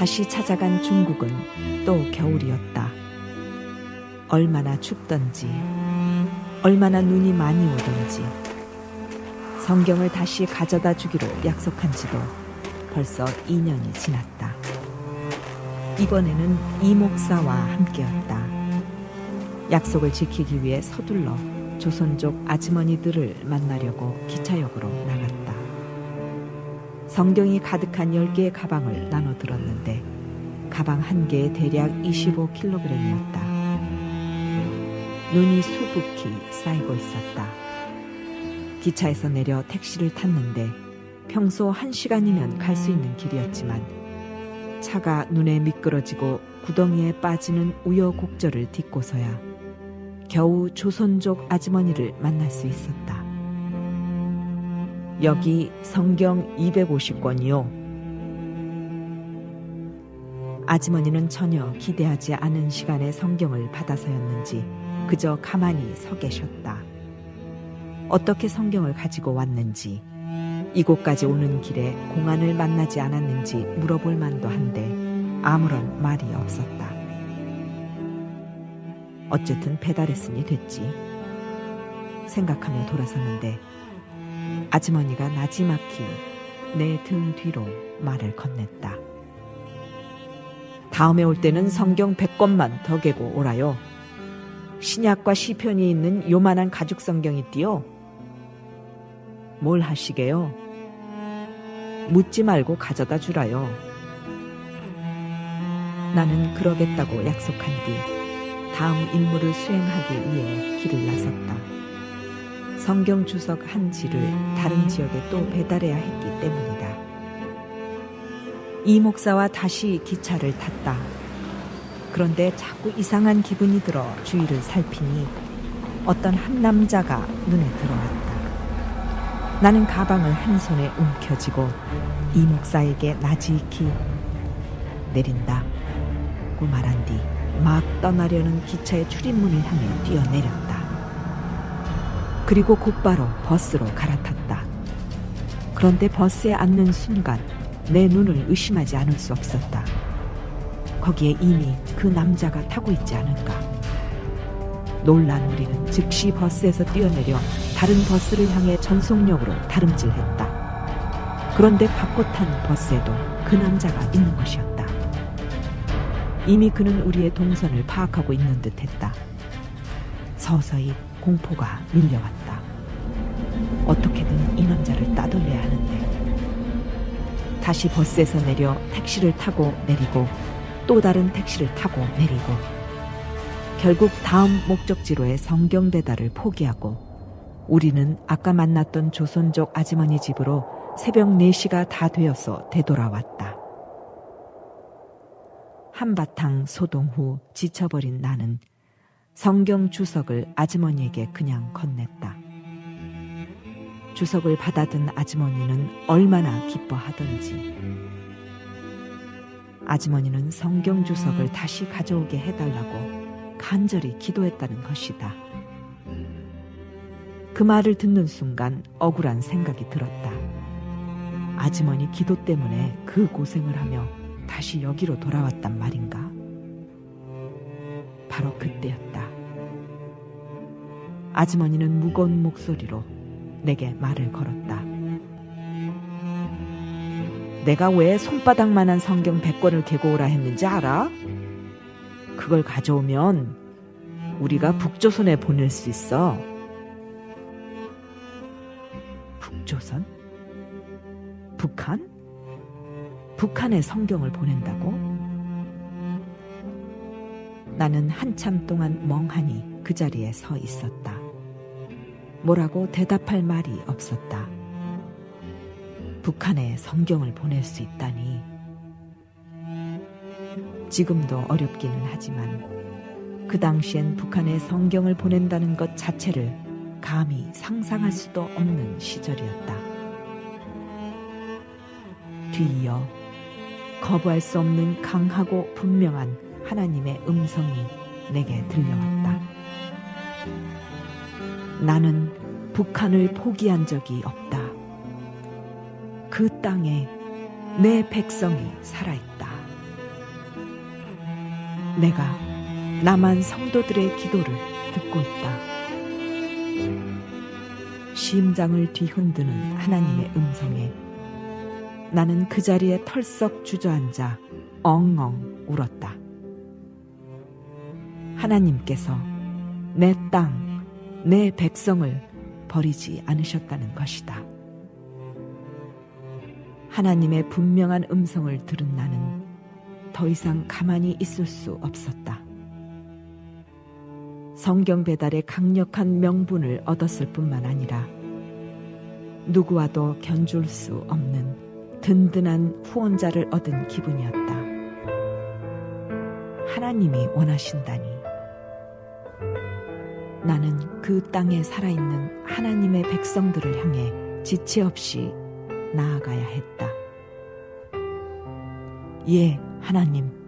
다시 찾아간 중국은 또 겨울이었다. 얼마나 춥던지, 얼마나 눈이 많이 오던지, 성경을 다시 가져다 주기로 약속한 지도 벌써 2년이 지났다. 이번에는 이 목사와 함께였다. 약속을 지키기 위해 서둘러 조선족 아주머니들을 만나려고 기차역으로 나갔다. 성경이 가득한 10개의 가방을 나눠 들었는데 가방 한 개에 대략 25kg이었다. 눈이 수북히 쌓이고 있었다. 기차에서 내려 택시를 탔는데 평소 1시간이면 갈 수 있는 길이었지만 차가 눈에 미끄러지고 구덩이에 빠지는 우여곡절을 딛고서야 겨우 조선족 아주머니를 만날 수 있었다. 여기 성경 250권이요. 아주머니는 전혀 기대하지 않은 시간에 성경을 받아서였는지 그저 가만히 서 계셨다. 어떻게 성경을 가지고 왔는지, 이곳까지 오는 길에 공안을 만나지 않았는지 물어볼 만도 한데 아무런 말이 없었다. 어쨌든 배달했으니 됐지 생각하며 돌아섰는데 아주머니가 나지막히 내 등 뒤로 말을 건넸다. 다음에 올 때는 성경 100권만 더 개고 오라요. 신약과 시편이 있는 요만한 가죽 성경이 띠요. 뭘 하시게요? 묻지 말고 가져다 주라요. 나는 그러겠다고 약속한 뒤 다음 임무를 수행하기 위해 길을 나섰다. 성경 주석 한 지를 다른 지역에 또 배달해야 했기 때문이다. 이 목사와 다시 기차를 탔다. 그런데 자꾸 이상한 기분이 들어 주위를 살피니 어떤 한 남자가 눈에 들어왔다. 나는 가방을 한 손에 움켜쥐고 이 목사에게 나지익히 내린다고 말한 뒤 막 떠나려는 기차의 출입문을 향해 뛰어내렸다. 그리고 곧바로 버스로 갈아탔다. 그런데 버스에 앉는 순간 내 눈을 의심하지 않을 수 없었다. 거기에 이미 그 남자가 타고 있지 않은가. 놀란 우리는 즉시 버스에서 뛰어내려 다른 버스를 향해 전속력으로 다름질했다. 그런데 받고 탄 버스에도 그 남자가 있는 것이었다. 이미 그는 우리의 동선을 파악하고 있는 듯했다. 서서히 공포가 밀려왔다. 어떻게든 이 남자를 따돌려야 하는데. 다시 버스에서 내려 택시를 타고 내리고 또 다른 택시를 타고 내리고 결국 다음 목적지로의 성경 배달을 포기하고 우리는 아까 만났던 조선족 아주머니 집으로 새벽 4시가 다 되어서 되돌아왔다. 한바탕 소동 후 지쳐버린 나는 성경 주석을 아주머니에게 그냥 건넸다. 주석을 받아든 아주머니는 얼마나 기뻐하던지. 아주머니는 성경 주석을 다시 가져오게 해달라고 간절히 기도했다는 것이다. 그 말을 듣는 순간 억울한 생각이 들었다. 아주머니 기도 때문에 그 고생을 하며 다시 여기로 돌아왔단 말인가? 바로 그때였다. 아주머니는 무거운 목소리로 내게 말을 걸었다. 내가 왜 손바닥만한 성경 100권을 개고 오라 했는지 알아? 그걸 가져오면 우리가 북조선에 보낼 수 있어. 북조선? 북한? 북한에 성경을 보낸다고? 나는 한참 동안 멍하니 그 자리에 서 있었다. 뭐라고 대답할 말이 없었다. 북한에 성경을 보낼 수 있다니. 지금도 어렵기는 하지만 그 당시엔 북한에 성경을 보낸다는 것 자체를 감히 상상할 수도 없는 시절이었다. 뒤이어 거부할 수 없는 강하고 분명한 하나님의 음성이 내게 들려왔다. 나는 북한을 포기한 적이 없다. 그 땅에 내 백성이 살아있다. 내가 남한 성도들의 기도를 듣고 있다. 심장을 뒤흔드는 하나님의 음성에 나는 그 자리에 털썩 주저앉아 엉엉 울었다. 하나님께서 내 땅, 내 백성을 버리지 않으셨다는 것이다. 하나님의 분명한 음성을 들은 나는 더 이상 가만히 있을 수 없었다. 성경 배달의 강력한 명분을 얻었을 뿐만 아니라 누구와도 견줄 수 없는 든든한 후원자를 얻은 기분이었다. 하나님이 원하신다니. 나는 그 땅에 살아있는 하나님의 백성들을 향해 지체 없이 나아가야 했다. 예, 하나님.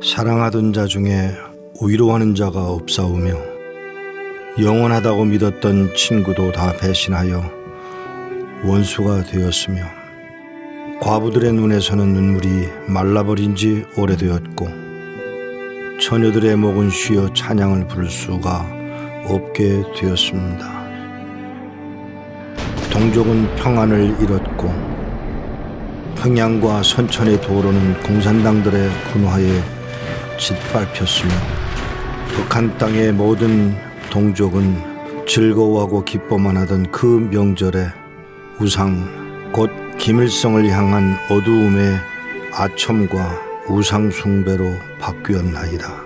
사랑하던 자 중에 위로하는 자가 없사오며 영원하다고 믿었던 친구도 다 배신하여 원수가 되었으며 과부들의 눈에서는 눈물이 말라버린 지 오래되었고 처녀들의 목은 쉬어 찬양을 부를 수가 없게 되었습니다. 동족은 평안을 잃었고 평양과 선천의 도로는 공산당들의 군화에 짓밟혔으며 북한 땅의 모든 동족은 즐거워하고 기뻐만 하던 그 명절에 우상 곧 김일성을 향한 어두움의 아첨과 우상 숭배로 바뀌었나이다.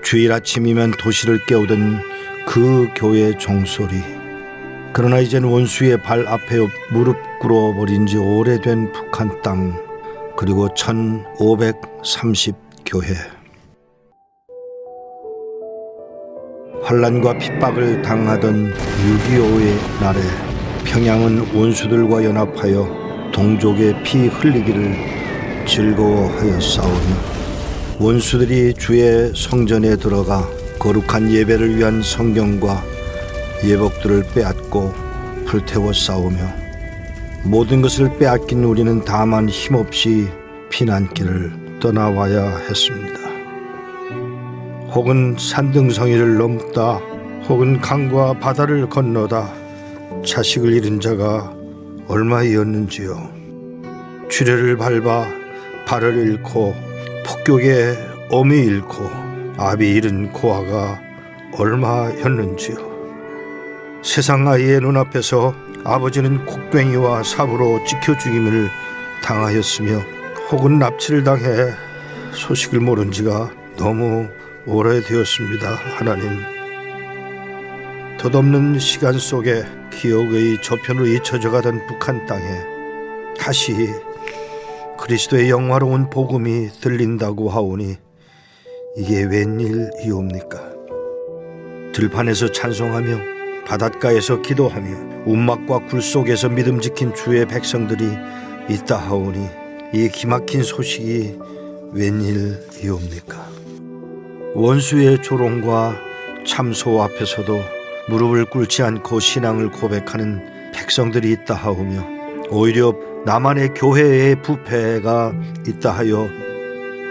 주일 아침이면 도시를 깨우던 그 교회 종소리. 그러나 이젠 원수의 발 앞에 무릎 꿇어버린 지 오래된 북한 땅, 그리고 1530 교회. 환란과 핍박을 당하던 6.25의 날에 평양은 원수들과 연합하여 동족의 피 흘리기를 즐거워하였사오니 원수들이 주의 성전에 들어가 거룩한 예배를 위한 성경과 예복들을 빼앗고 불태워 싸우며 모든 것을 빼앗긴 우리는 다만 힘없이 피난길을 떠나와야 했습니다. 혹은 산등성이를 넘다 혹은 강과 바다를 건너다 자식을 잃은 자가 얼마이었는지요. 주례를 밟아 발을 잃고 폭격에 엄히 잃고 아비 잃은 고아가 얼마였는지요. 세상 아이의 눈앞에서 아버지는 곡괭이와 삽으로 찍혀 죽임을 당하였으며 혹은 납치를 당해 소식을 모른 지가 너무 오래되었습니다. 하나님, 덧없는 시간 속에 기억의 저편으로 잊혀져가던 북한 땅에 다시 그리스도의 영화로운 복음이 들린다고 하오니 이게 웬일이옵니까? 들판에서 찬송하며 바닷가에서 기도하며 움막과 굴 속에서 믿음 지킨 주의 백성들이 있다 하오니 이 기막힌 소식이 웬일이옵니까? 원수의 조롱과 참소 앞에서도 무릎을 꿇지 않고 신앙을 고백하는 백성들이 있다 하오며 오히려 나만의 교회의 부패가 있다 하여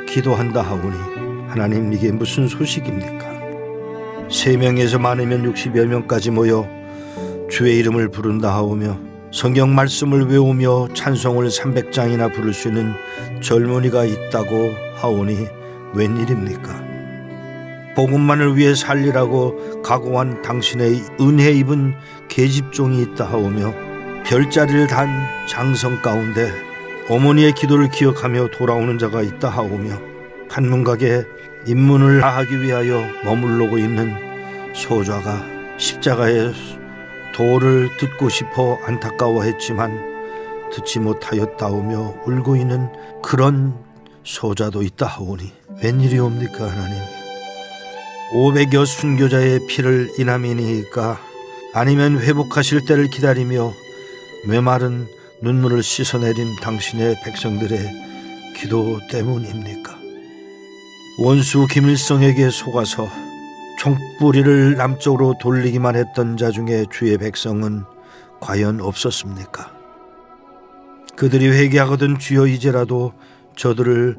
기도한다 하오니 하나님, 이게 무슨 소식입니까? 3명에서 많으면 60여 명까지 모여 주의 이름을 부른다 하오며 성경 말씀을 외우며 찬송을 300장이나 부를 수 있는 젊은이가 있다고 하오니 웬일입니까? 복음만을 위해 살리라고 각오한 당신의 은혜 입은 계집종이 있다 하오며 별자리를 단 장성 가운데 어머니의 기도를 기억하며 돌아오는 자가 있다 하오며 한문각에 입문을 하기 위하여 머물러고 있는 소자가 십자가의 도를 듣고 싶어 안타까워했지만 듣지 못하였다오며 울고 있는 그런 소자도 있다 하오니 웬일이옵니까? 하나님, 500여 순교자의 피를 인함이니까 아니면 회복하실 때를 기다리며 메마른 눈물을 씻어내린 당신의 백성들의 기도 때문입니까? 원수 김일성에게 속아서 총뿌리를 남쪽으로 돌리기만 했던 자 중에 주의 백성은 과연 없었습니까? 그들이 회개하거든 주여 이제라도 저들을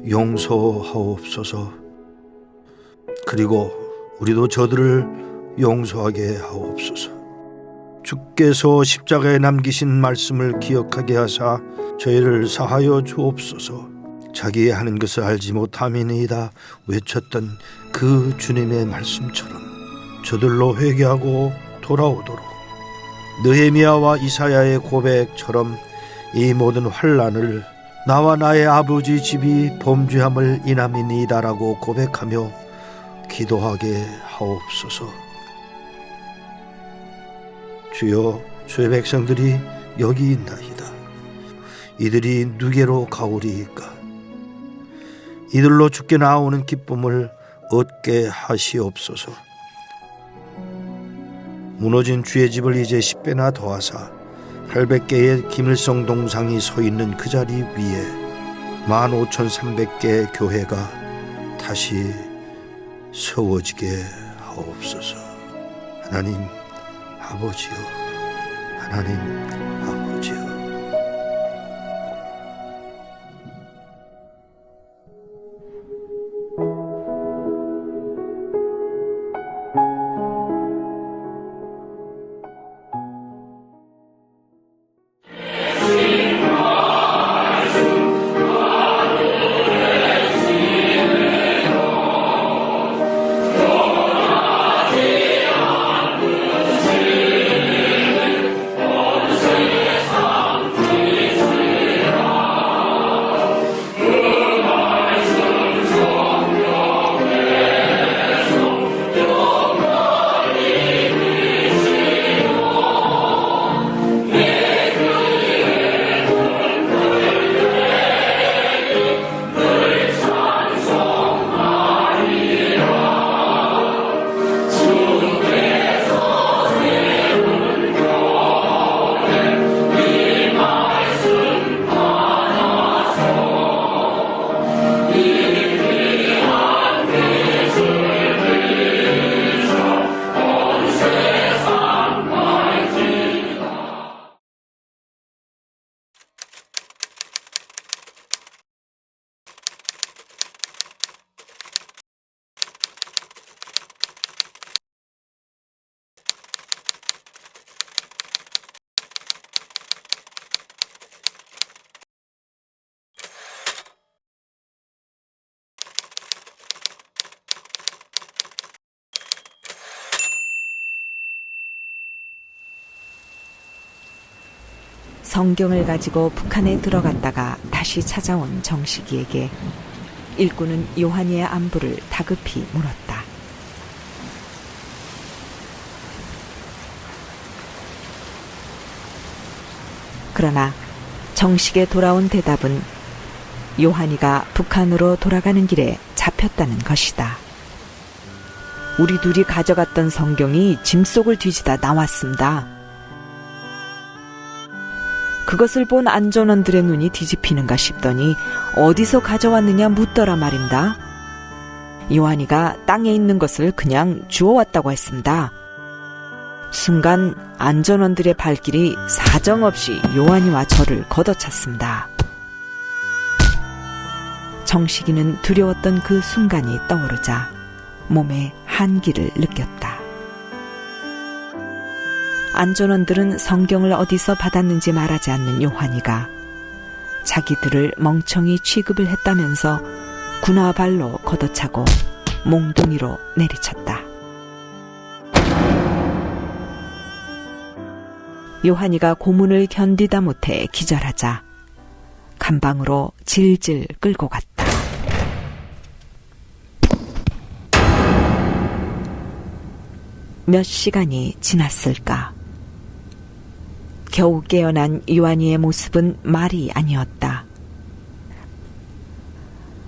용서하옵소서. 그리고 우리도 저들을 용서하게 하옵소서. 주께서 십자가에 남기신 말씀을 기억하게 하사 저희를 사하여 주옵소서. 자기의 하는 것을 알지 못함이니이다 외쳤던 그 주님의 말씀처럼 저들로 회개하고 돌아오도록 느헤미야와 이사야의 고백처럼 이 모든 환난을 나와 나의 아버지 집이 범죄함을 인함이니이다라고 고백하며 기도하게 하옵소서. 주여, 주의 백성들이 여기 있나이다. 이들이 누게로 가오리이까? 이들로 주께 나오는 기쁨을 얻게 하시옵소서. 무너진 주의 집을 이제 10배나 더하사 800개의 김일성 동상이 서 있는 그 자리 위에 15,300개의 교회가 다시 세워지게 하옵소서. 하나님 아버지요, 하나님 아버지요. 성경을 가지고 북한에 들어갔다가 다시 찾아온 정식이에게 일꾼은 요한이의 안부를 다급히 물었다. 그러나 정식에 돌아온 대답은 요한이가 북한으로 돌아가는 길에 잡혔다는 것이다. 우리 둘이 가져갔던 성경이 짐 속을 뒤지다 나왔습니다. 그것을 본 안전원들의 눈이 뒤집히는가 싶더니 어디서 가져왔느냐 묻더라 말입니다. 요한이가 땅에 있는 것을 그냥 주워왔다고 했습니다. 순간 안전원들의 발길이 사정없이 요한이와 저를 걷어찼습니다. 정식이는 두려웠던 그 순간이 떠오르자 몸에 한기를 느꼈다. 안전원들은 성경을 어디서 받았는지 말하지 않는 요한이가 자기들을 멍청이 취급을 했다면서 군화발로 걷어차고 몽둥이로 내리쳤다. 요한이가 고문을 견디다 못해 기절하자 감방으로 질질 끌고 갔다. 몇 시간이 지났을까? 겨우 깨어난 요한이의 모습은 말이 아니었다.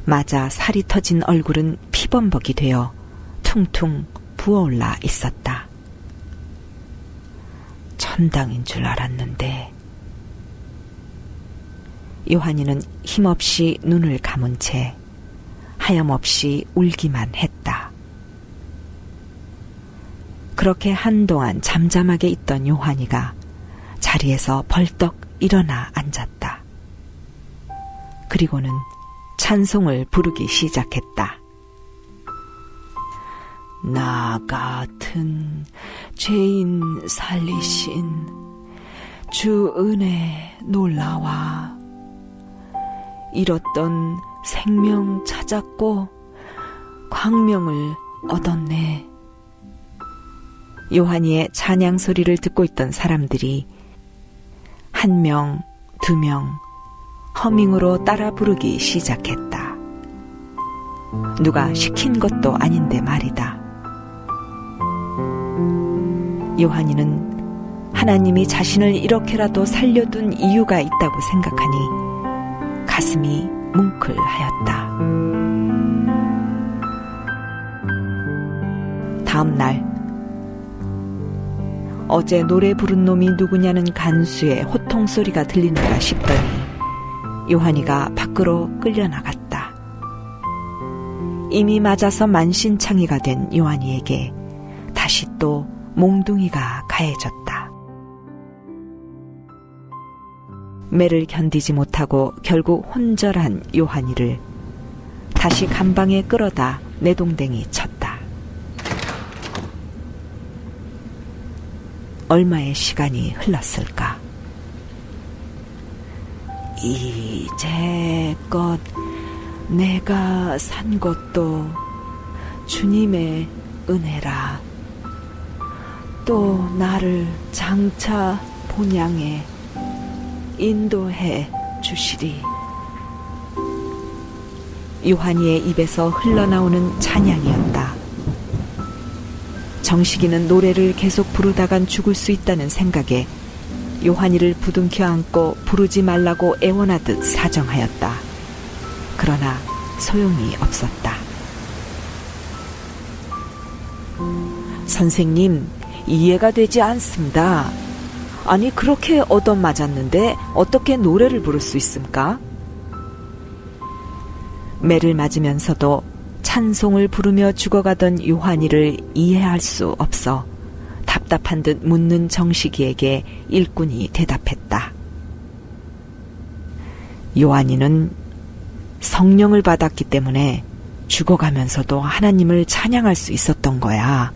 맞아 살이 터진 얼굴은 피범벅이 되어 퉁퉁 부어올라 있었다. 천당인 줄 알았는데. 요한이는 힘없이 눈을 감은 채 하염없이 울기만 했다. 그렇게 한동안 잠잠하게 있던 요한이가 자리에서 벌떡 일어나 앉았다. 그리고는 찬송을 부르기 시작했다. 나 같은 죄인 살리신 주 은혜 놀라와 잃었던 생명 찾았고 광명을 얻었네. 요한이의 찬양 소리를 듣고 있던 사람들이 한 명, 두 명 허밍으로 따라 부르기 시작했다. 누가 시킨 것도 아닌데 말이다. 요한이는 하나님이 자신을 이렇게라도 살려둔 이유가 있다고 생각하니 가슴이 뭉클하였다. 다음 날 어제 노래 부른 놈이 누구냐는 간수의 호통 소리가 들리는가 싶더니 요한이가 밖으로 끌려나갔다. 이미 맞아서 만신창이가 된 요한이에게 다시 또 몽둥이가 가해졌다. 매를 견디지 못하고 결국 혼절한 요한이를 다시 감방에 끌어다 내동댕이 쳤다. 얼마의 시간이 흘렀을까? 이제껏 내가 산 것도 주님의 은혜라. 또 나를 장차 본향에 인도해 주시리. 요한이의 입에서 흘러나오는 찬양이었다. 정식이는 노래를 계속 부르다간 죽을 수 있다는 생각에 요한이를 부둥켜 안고 부르지 말라고 애원하듯 사정하였다. 그러나 소용이 없었다. 선생님, 이해가 되지 않습니다. 아니 그렇게 얻어맞았는데 어떻게 노래를 부를 수 있습니까? 매를 맞으면서도 찬송을 부르며 죽어가던 요한이를 이해할 수 없어 답답한 듯 묻는 정식이에게 일꾼이 대답했다. 요한이는 성령을 받았기 때문에 죽어가면서도 하나님을 찬양할 수 있었던 거야.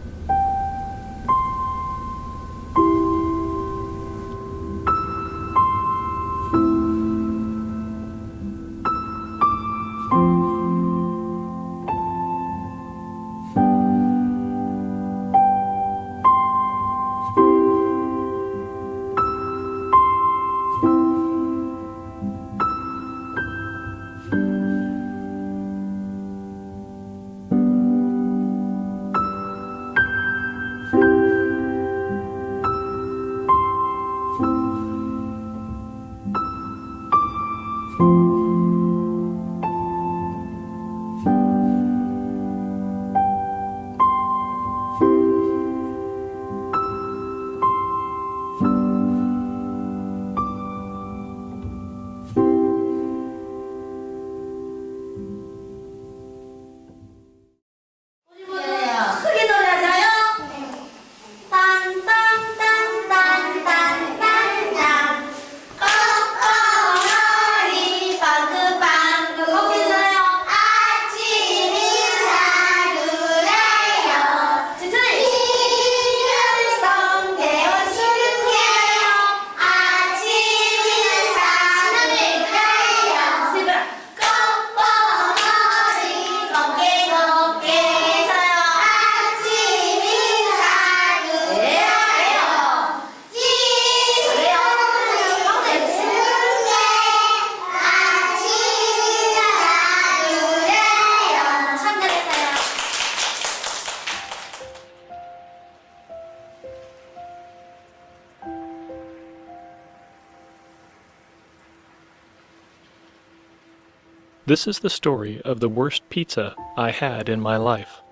This is the story of the worst pizza I had in my life.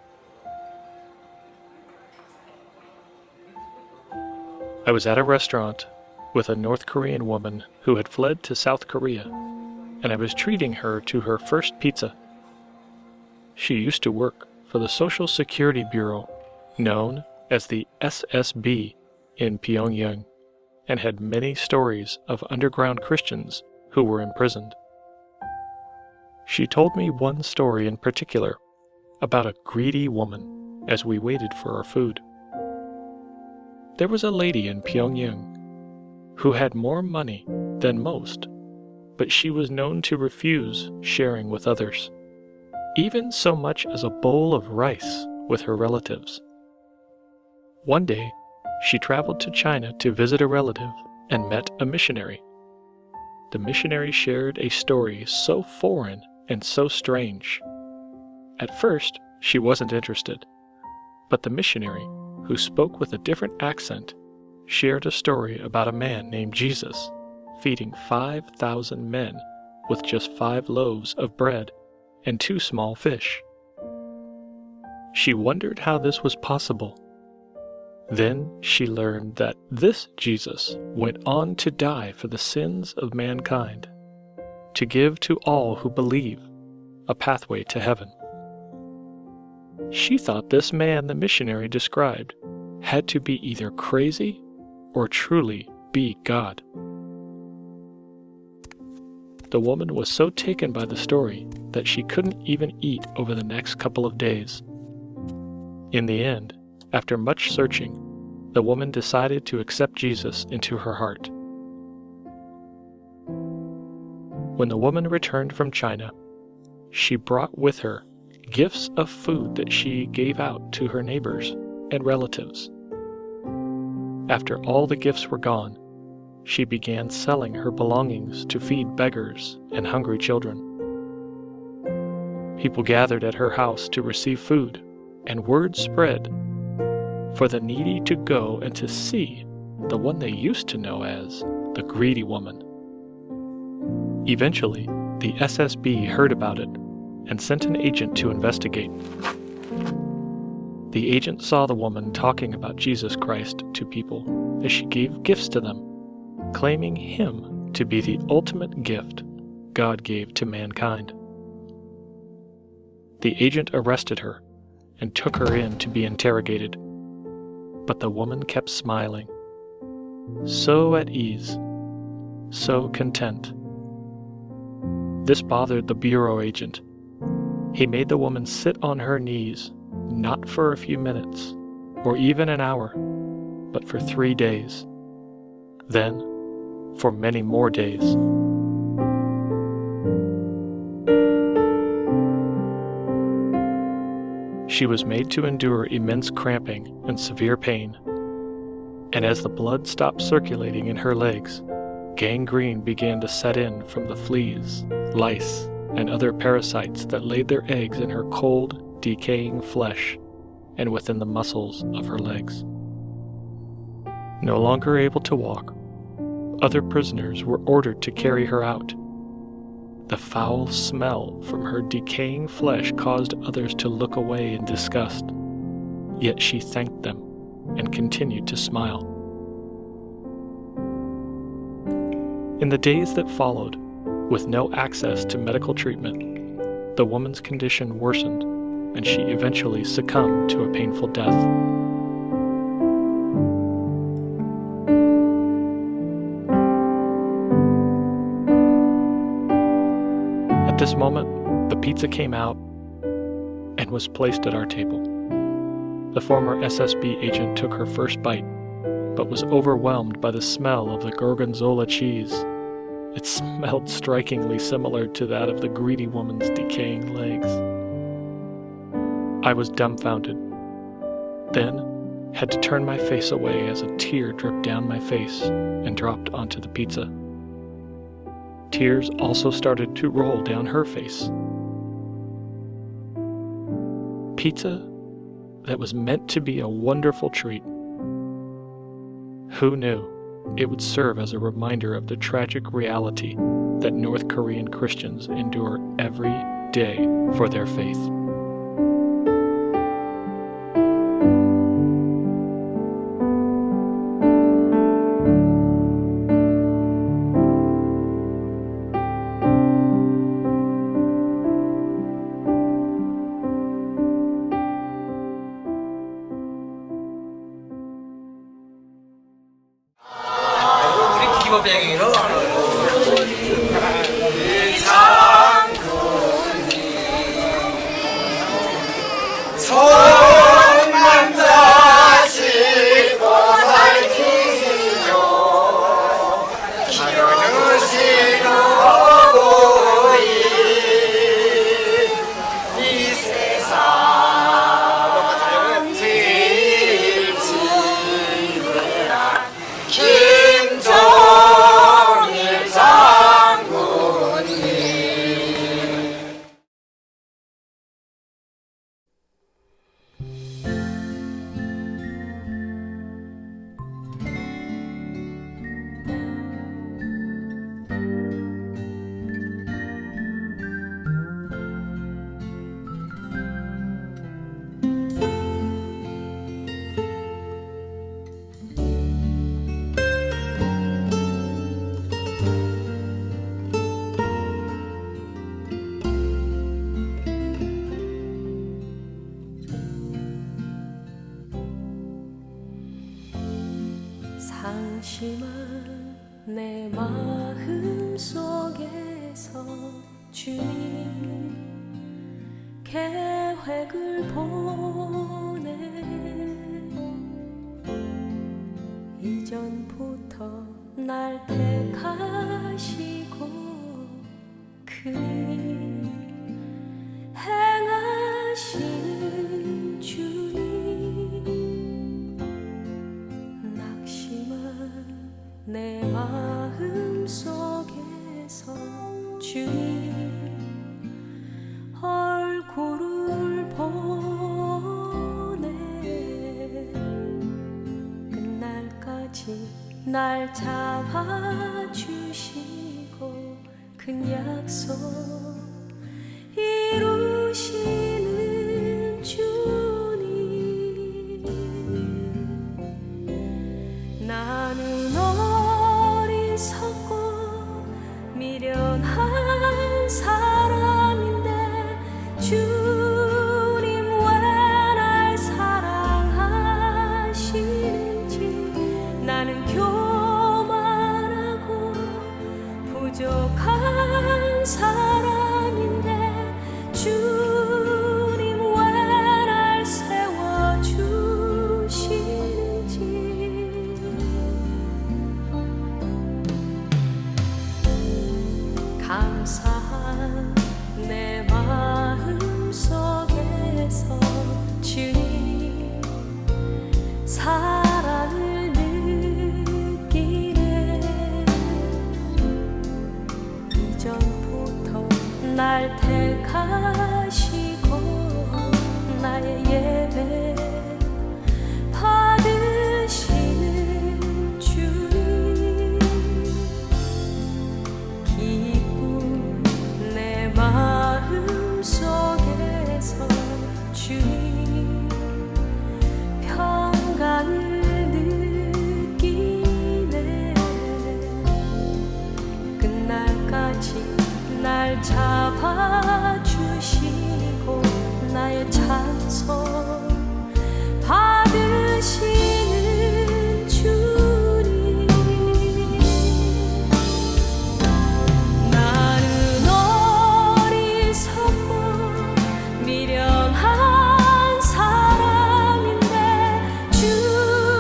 I was at a restaurant with a North Korean woman who had fled to South Korea, and I was treating her to her first pizza. She used to work for the Social Security Bureau, known as the SSB, in Pyongyang, and had many stories of underground Christians who were imprisoned. She told me one story in particular about a greedy woman as we waited for our food. There was a lady in Pyongyang who had more money than most, but she was known to refuse sharing with others, even so much as a bowl of rice with her relatives. One day, she traveled to China to visit a relative and met a missionary. The missionary shared a story so foreign and so strange. At first, she wasn't interested, but the missionary, who spoke with a different accent, shared a story about a man named Jesus feeding 5,000 men with just 5 loaves of bread and 2 small fish. She wondered how this was possible. Then she learned that this Jesus went on to die for the sins of mankind, to give to all who believe a pathway to heaven. She thought this man the missionary described had to be either crazy or truly be God. The woman was so taken by the story that she couldn't even eat over the next couple of days. In the end, after much searching, the woman decided to accept Jesus into her heart. When the woman returned from China, she brought with her gifts of food that she gave out to her neighbors and relatives. After all the gifts were gone, she began selling her belongings to feed beggars and hungry children. People gathered at her house to receive food, and word spread for the needy to go and to see the one they used to know as the greedy woman. Eventually, the SSB heard about it and sent an agent to investigate. The agent saw the woman talking about Jesus Christ to people as she gave gifts to them, claiming him to be the ultimate gift God gave to mankind. The agent arrested her and took her in to be interrogated, but the woman kept smiling, so at ease, so content. This bothered the bureau agent. He made the woman sit on her knees, not for a few minutes, or even an hour, but for 3 days. Then, for many more days. She was made to endure immense cramping and severe pain, and as the blood stopped circulating in her legs, gangrene began to set in from the fleas, lice, and other parasites that laid their eggs in her cold, decaying flesh and within the muscles of her legs. No longer able to walk, other prisoners were ordered to carry her out. The foul smell from her decaying flesh caused others to look away in disgust, yet she thanked them and continued to smile. In the days that followed, with no access to medical treatment, the woman's condition worsened, and she eventually succumbed to a painful death. At this moment, the pizza came out and was placed at our table. The former SSB agent took her first bite, but was overwhelmed by the smell of the gorgonzola cheese. It smelled strikingly similar to that of the greedy woman's decaying legs. I was dumbfounded, then had to turn my face away as a tear dripped down my face and dropped onto the pizza. Tears also started to roll down her face. Pizza that was meant to be a wonderful treat. Who knew it would serve as a reminder of the tragic reality that North Korean Christians endure every day for their faith. 우리 기본병이로 손만 다시고 살피시오 기어주시는 어머니 이 세상 제일 친근한 김종일 장군님 상심한 내 마음 속에서 주님 계획을 보내 이전부터 날 택하시고 그니 행하시는 주님 낙심한 내 마음 속에서 주님 얼굴을 보내 끝날까지 날 잡아주시고 큰 약속 이루시는 주님 나는 어리석고 미련한 사람인데 주님 왜 날 사랑하시는지 나는 교만하고 부족한 사람인데 주님 왜 날 세워주시는지 감사한 내 마음 속에서 주님 사랑을 느끼네 이전부터 날 택하시고 나의 예배 받으시는 주님 기쁜 내 마음 속에서 주님 평강을 느끼네 끝날까지 날 잡아주시고 나의 찬송 받으시는 주님 나는 어리석고 미련한 사람인데 주님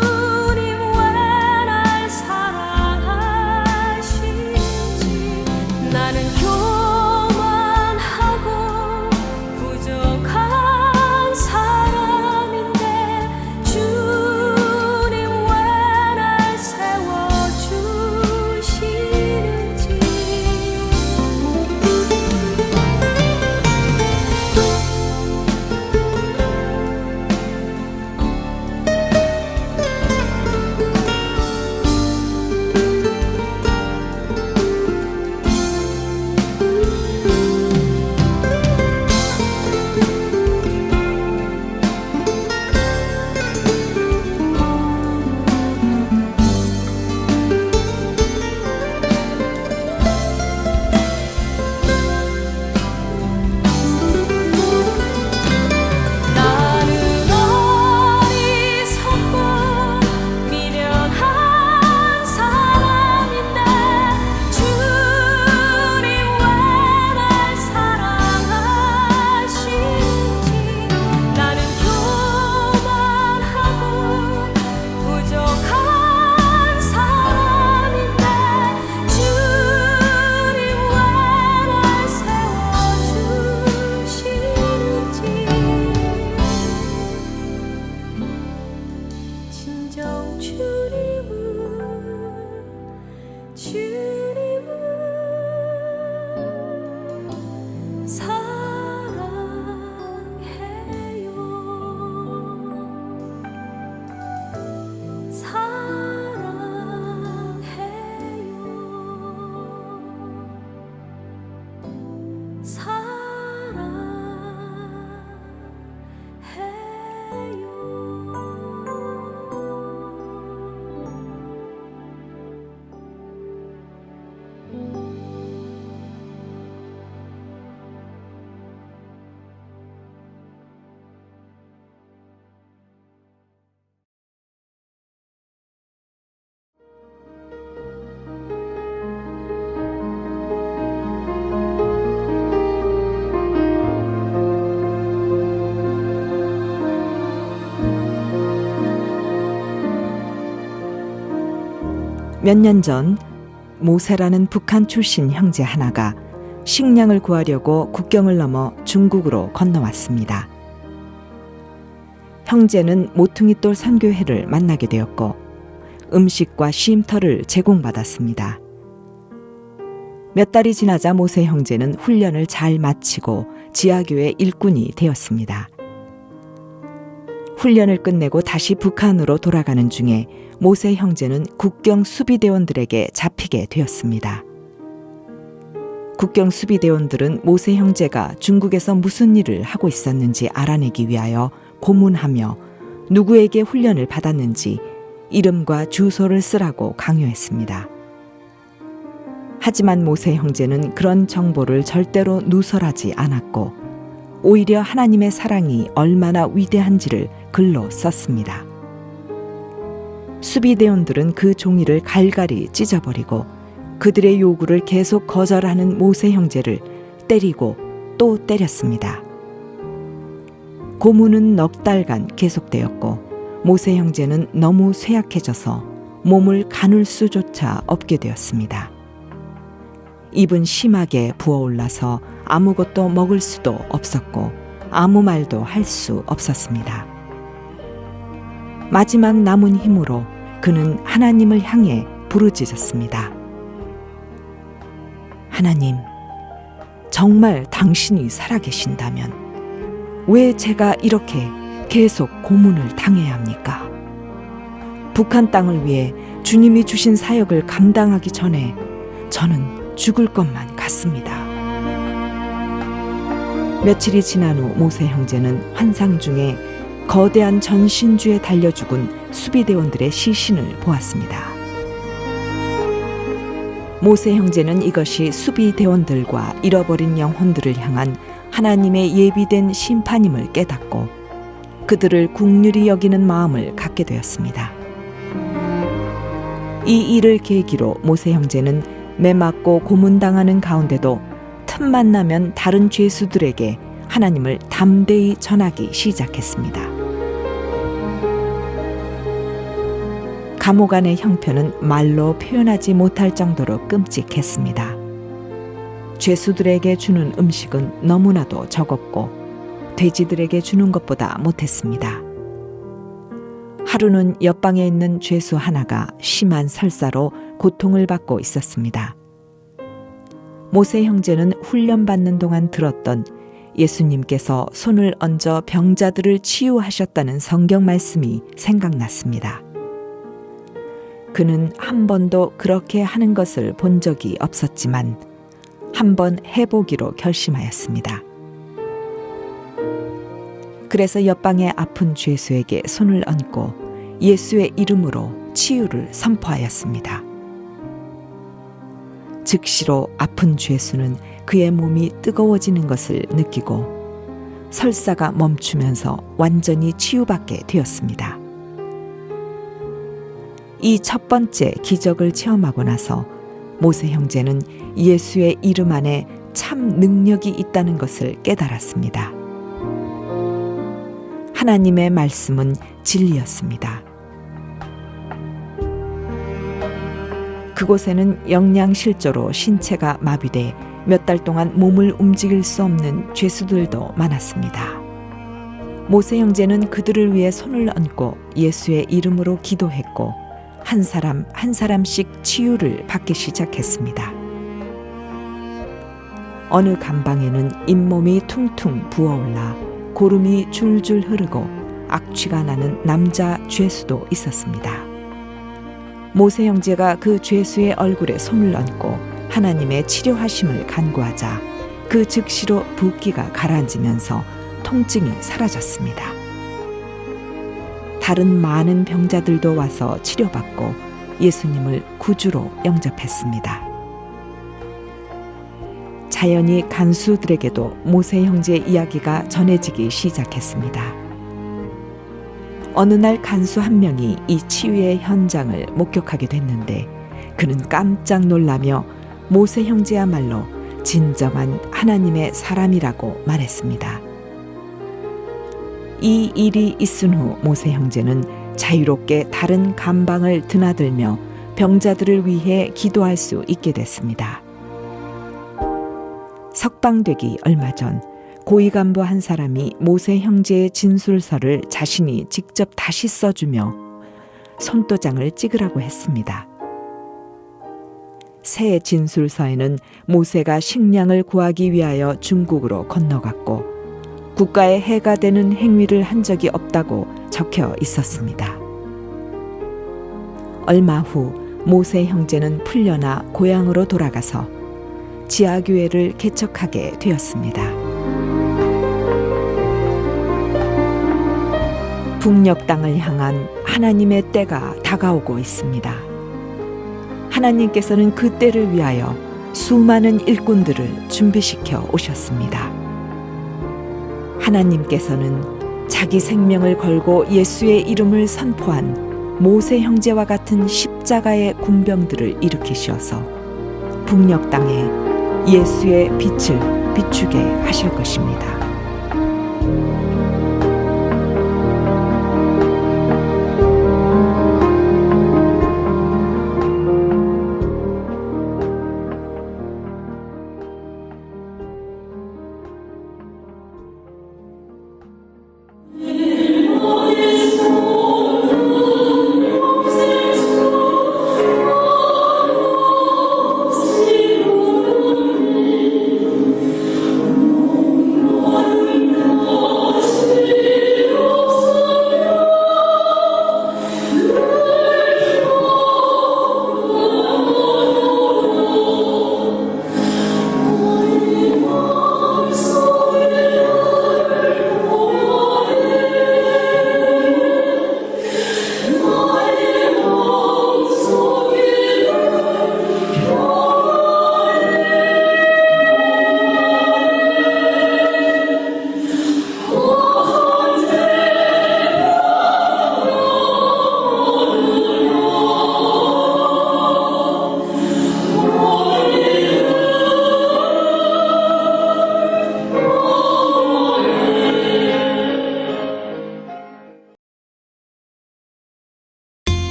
진정 주님을 몇 년 전 모세라는 북한 출신 형제 하나가 식량을 구하려고 국경을 넘어 중국으로 건너왔습니다. 형제는 모퉁이돌 선교회를 만나게 되었고 음식과 쉼터를 제공받았습니다. 몇 달이 지나자 모세 형제는 훈련을 잘 마치고 지하교회 일꾼이 되었습니다. 훈련을 끝내고 다시 북한으로 돌아가는 중에 모세 형제는 국경 수비대원들에게 잡히게 되었습니다. 국경 수비대원들은 모세 형제가 중국에서 무슨 일을 하고 있었는지 알아내기 위하여 고문하며 누구에게 훈련을 받았는지 이름과 주소를 쓰라고 강요했습니다. 하지만 모세 형제는 그런 정보를 절대로 누설하지 않았고 오히려 하나님의 사랑이 얼마나 위대한지를 글로 썼습니다. 수비대원들은 그 종이를 갈갈이 찢어버리고 그들의 요구를 계속 거절하는 모세 형제를 때리고 또 때렸습니다. 고문은 넉 달간 계속되었고 모세 형제는 너무 쇠약해져서 몸을 가눌 수조차 없게 되었습니다. 입은 심하게 부어올라서 아무것도 먹을 수도 없었고 아무 말도 할 수 없었습니다. 마지막 남은 힘으로 그는 하나님을 향해 부르짖었습니다. 하나님, 정말 당신이 살아계신다면 왜 제가 이렇게 계속 고문을 당해야 합니까? 북한 땅을 위해 주님이 주신 사역을 감당하기 전에 저는 죽을 것만 같습니다. 며칠이 지난 후 모세 형제는 환상 중에 거대한 전신주에 달려 죽은 수비대원들의 시신을 보았습니다. 모세 형제는 이것이 수비대원들과 잃어버린 영혼들을 향한 하나님의 예비된 심판임을 깨닫고 그들을 긍휼히 여기는 마음을 갖게 되었습니다. 이 일을 계기로 모세 형제는 매맞고 고문당하는 가운데도 틈만 나면 다른 죄수들에게 하나님을 담대히 전하기 시작했습니다. 감옥 안의 형편은 말로 표현하지 못할 정도로 끔찍했습니다. 죄수들에게 주는 음식은 너무나도 적었고 돼지들에게 주는 것보다 못했습니다. 하루는 옆방에 있는 죄수 하나가 심한 설사로 고통을 받고 있었습니다. 모세 형제는 훈련받는 동안 들었던 예수님께서 손을 얹어 병자들을 치유하셨다는 성경 말씀이 생각났습니다. 그는 한 번도 그렇게 하는 것을 본 적이 없었지만 한번 해보기로 결심하였습니다. 그래서 옆방의 아픈 죄수에게 손을 얹고 예수의 이름으로 치유를 선포하였습니다. 즉시로 아픈 죄수는 그의 몸이 뜨거워지는 것을 느끼고 설사가 멈추면서 완전히 치유받게 되었습니다. 이 첫 번째 기적을 체험하고 나서 모세 형제는 예수의 이름 안에 참 능력이 있다는 것을 깨달았습니다. 하나님의 말씀은 진리였습니다. 그곳에는 영양실조로 신체가 마비돼 몇 달 동안 몸을 움직일 수 없는 죄수들도 많았습니다. 모세 형제는 그들을 위해 손을 얹고 예수의 이름으로 기도했고 한 사람 한 사람씩 치유를 받기 시작했습니다. 어느 감방에는 잇몸이 퉁퉁 부어올라 고름이 줄줄 흐르고 악취가 나는 남자 죄수도 있었습니다. 모세 형제가 그 죄수의 얼굴에 손을 얹고 하나님의 치료하심을 간구하자 그 즉시로 붓기가 가라앉으면서 통증이 사라졌습니다. 다른 많은 병자들도 와서 치료받고 예수님을 구주로 영접했습니다. 자연히 간수들에게도 모세 형제 이야기가 전해지기 시작했습니다. 어느 날 간수 한 명이 이 치유의 현장을 목격하게 됐는데 그는 깜짝 놀라며 모세 형제야말로 진정한 하나님의 사람이라고 말했습니다. 이 일이 있은 후 모세 형제는 자유롭게 다른 감방을 드나들며 병자들을 위해 기도할 수 있게 됐습니다. 석방되기 얼마 전 고위 간부 한 사람이 모세 형제의 진술서를 자신이 직접 다시 써주며 손도장을 찍으라고 했습니다. 새 진술서에는 모세가 식량을 구하기 위하여 중국으로 건너갔고 국가에 해가 되는 행위를 한 적이 없다고 적혀 있었습니다. 얼마 후 모세 형제는 풀려나 고향으로 돌아가서 지하교회를 개척하게 되었습니다. 북녘 땅을 향한 하나님의 때가 다가오고 있습니다. 하나님께서는 그 때를 위하여 수많은 일꾼들을 준비시켜 오셨습니다. 하나님께서는 자기 생명을 걸고 예수의 이름을 선포한 모세 형제와 같은 십자가의 군병들을 일으키셔서 북녘 땅에 예수의 빛을 비추게 하실 것입니다.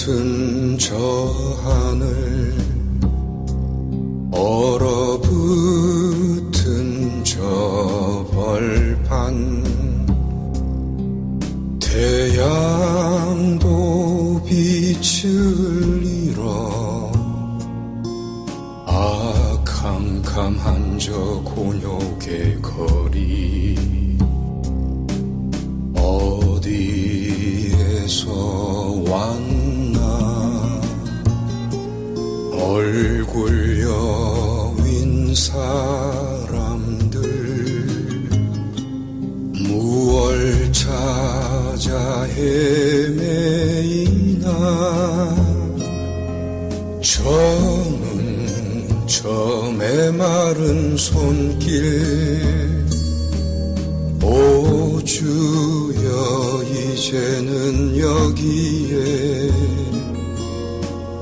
얼어붙은 저 하늘, 얼어붙은 저 벌판, 태양도 빛을 잃어 캄캄한 저 곤욕의 거리, 어디에서 왔나, 얼굴 여윈 사람들 무얼 찾아 헤매이나, 저 메마른 손길 오 주여 이제는 여기에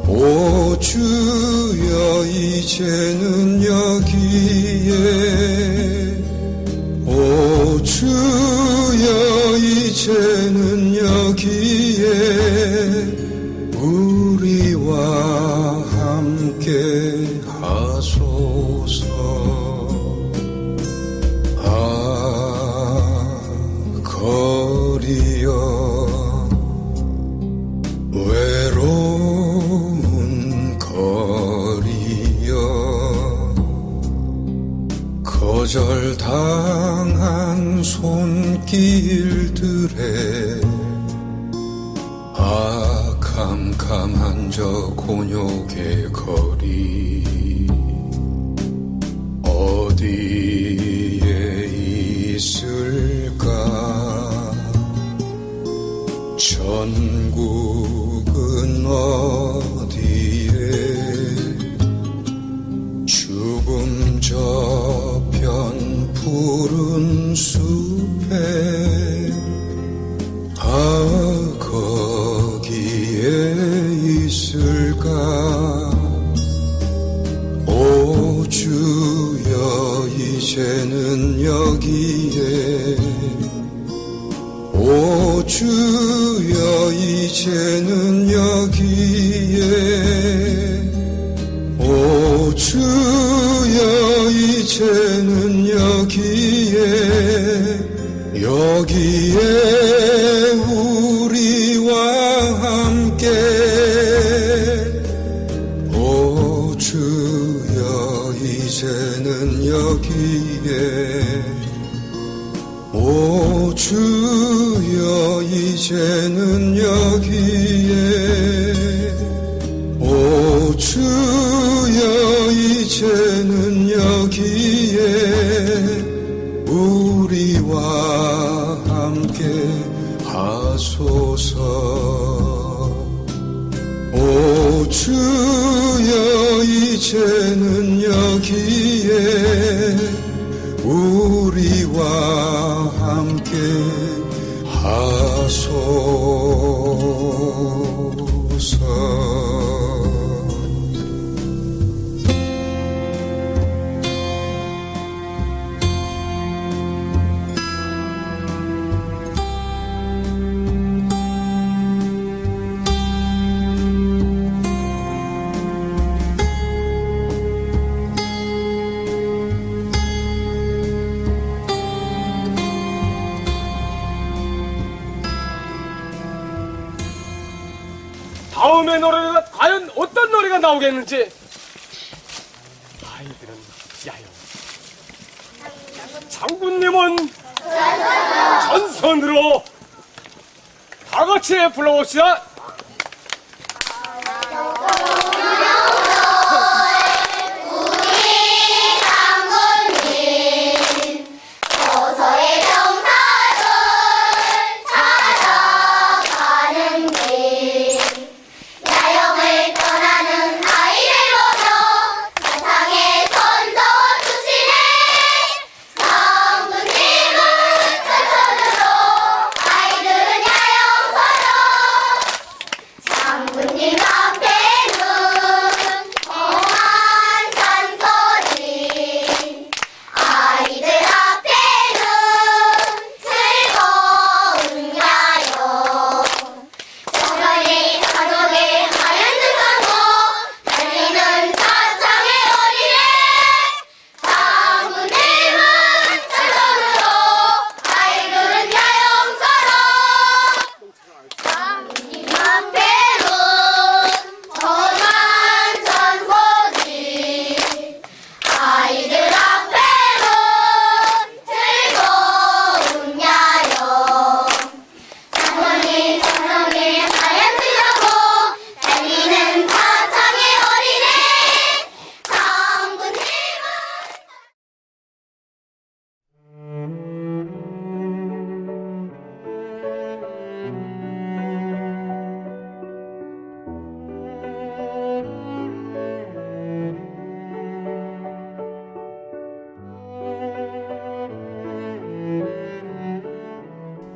오 주여 이제는 여기에 오 주여 이제는 여기에 우리와 함께 하소서. 거리여 외로운 거리여 거절당한 손길들에 캄캄한 저 곤욕의 거리 어디에 있을까. 전국은 어디에 죽음 저편 푸른 숲에 거기에 있을까. 오 주여 이제는 여기에 오 주여 이제는 여기에 오 주여 이제는 여기에 우리와 함께 오 주여 이제는 여기에 오 주여 이제는 여기에 오 주여 이제는 여기에 우리와 함께 하소서. 오 주여 이제는 여기에 우리와 함께 하소서. 다음의 노래가 과연 어떤 노래가 나오겠는지. 아이들은 야요. 장군님은 전선으로 다 같이 불러봅시다.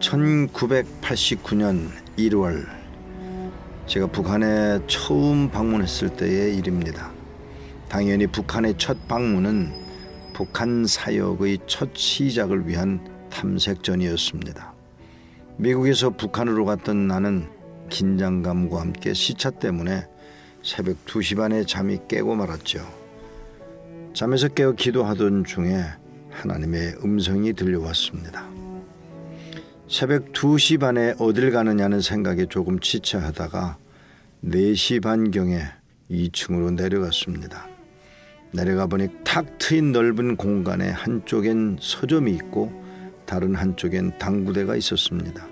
1989년 1월 제가 북한에 처음 방문했을 때의 일입니다. 당연히 북한의 첫 방문은 북한 사역의 첫 시작을 위한 탐색전이었습니다. 미국에서 북한으로 갔던 나는 긴장감과 함께 시차 때문에 새벽 2시 반에 잠이 깨고 말았죠. 잠에서 깨어 기도하던 중에 하나님의 음성이 들려왔습니다. 새벽 2시 반에 어딜 가느냐는 생각에 조금 지체하다가 4시 반경에 2층으로 내려갔습니다. 내려가 보니 탁 트인 넓은 공간에 한쪽엔 서점이 있고 다른 한쪽엔 당구대가 있었습니다.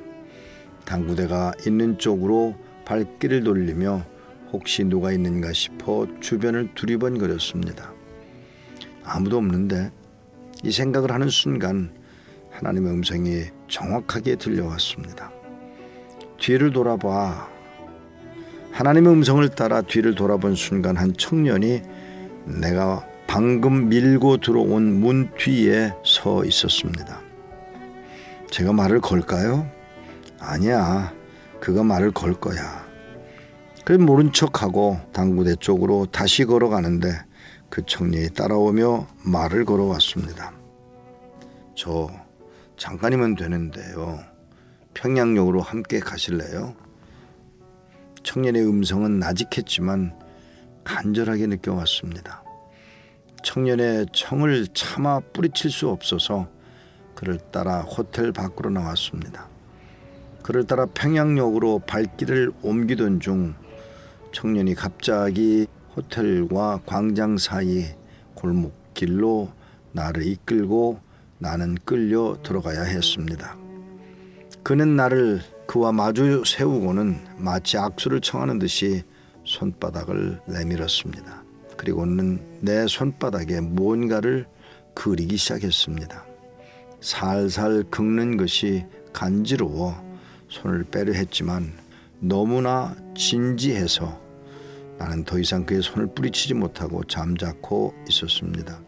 당구대가 있는 쪽으로 발길을 돌리며 혹시 누가 있는가 싶어 주변을 두리번거렸습니다. 아무도 없는데 이 생각을 하는 순간 하나님의 음성이 정확하게 들려왔습니다. 뒤를 돌아봐. 하나님의 음성을 따라 뒤를 돌아본 순간 한 청년이 내가 방금 밀고 들어온 문 뒤에 서 있었습니다. 제가 말을 걸까요? 아니야, 그가 말을 걸 거야. 그래서 모른 척하고 당구대 쪽으로 다시 걸어가는데 그 청년이 따라오며 말을 걸어왔습니다. 저 잠깐이면 되는데요. 평양역으로 함께 가실래요? 청년의 음성은 나직했지만 간절하게 느껴왔습니다. 청년의 청을 차마 뿌리칠 수 없어서 그를 따라 호텔 밖으로 나왔습니다. 그를 따라 평양역으로 발길을 옮기던 중 청년이 갑자기 호텔과 광장 사이 골목길로 나를 이끌고 나는 끌려 들어가야 했습니다. 그는 나를 그와 마주 세우고는 마치 악수를 청하는 듯이 손바닥을 내밀었습니다. 그리고는 내 손바닥에 뭔가를 그리기 시작했습니다. 살살 긁는 것이 간지러워 손을 빼려 했지만 너무나 진지해서 나는 더 이상 그의 손을 뿌리치지 못하고 잠자코 있었습니다.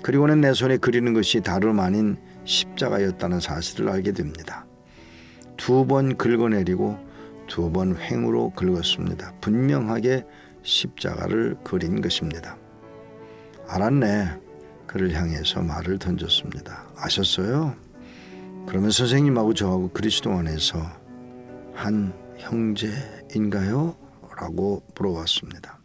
그리고는 내 손에 그리는 것이 다름 아닌 십자가였다는 사실을 알게 됩니다. 2번 긁어내리고 2번 횡으로 긁었습니다. 분명하게 십자가를 그린 것입니다. 알았네. 그를 향해서 말을 던졌습니다. 아셨어요? 그러면 선생님하고 저하고 그리스도 안에서 한 형제인가요? 라고 물어봤습니다.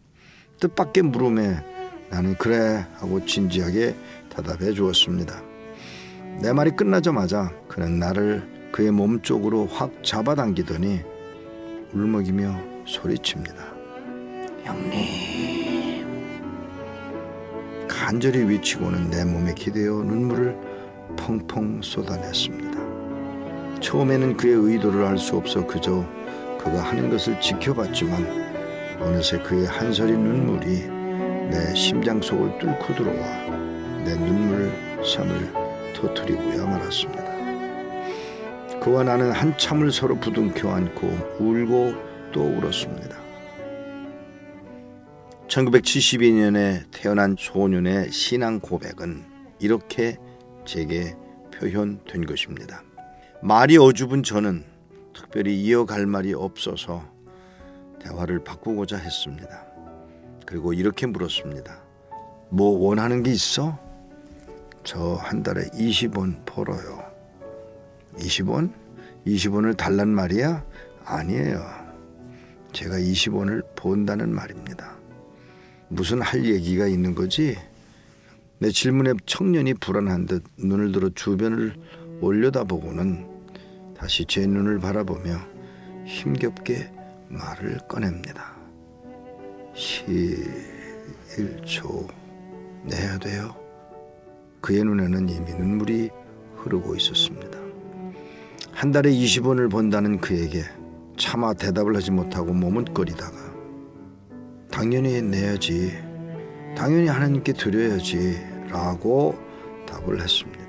뜻밖의 물음에 나는 그래 하고 진지하게 대답해 주었습니다. 내 말이 끝나자마자 그는 나를 그의 몸 쪽으로 확 잡아당기더니 울먹이며 소리칩니다. 형님. 간절히 외치고는 내 몸에 기대어 눈물을 펑펑 쏟아냈습니다. 처음에는 그의 의도를 알 수 없어 그저 그가 하는 것을 지켜봤지만 어느새 그의 한 서리 눈물이 내 심장 속을 뚫고 들어와 내 눈물샘을 터뜨리고야 말았습니다. 그와 나는 한참을 서로 부둥켜 안고 울고 또 울었습니다. 1972년에 태어난 소년의 신앙 고백은 이렇게 제게 표현된 것입니다. 말이 어줍은 저는 특별히 이어갈 말이 없어서 대화를 바꾸고자 했습니다. 그리고 이렇게 물었습니다. 뭐 원하는 게 있어? 저 한 달에 20원 벌어요. 20원? 20원을 달란 말이야? 아니에요. 제가 20원을 번다는 말입니다. 무슨 할 얘기가 있는 거지? 내 질문에 청년이 불안한 듯 눈을 들어 주변을 올려다보고는 다시 제 눈을 바라보며 힘겹게 말을 꺼냅니다. 1초 내야 돼요. 그의 눈에는 이미 눈물이 흐르고 있었습니다. 한 달에 20원을 번다는 그에게 차마 대답을 하지 못하고 머뭇거리다가 당연히 내야지, 당연히 하나님께 드려야지 라고 답을 했습니다.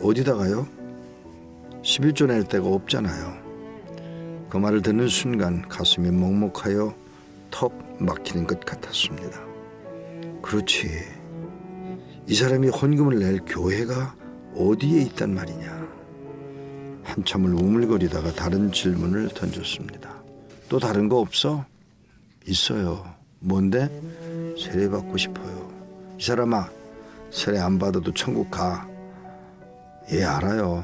어디다가요? 11조 낼 데가 없잖아요. 그 말을 듣는 순간 가슴이 먹먹하여 턱 막히는 것 같았습니다. 그렇지, 이 사람이 헌금을 낼 교회가 어디에 있단 말이냐. 한참을 우물거리다가 다른 질문을 던졌습니다. 또 다른 거 없어? 있어요. 뭔데? 세례받고 싶어요. 이 사람아, 세례 안 받아도 천국 가. 예, 알아요.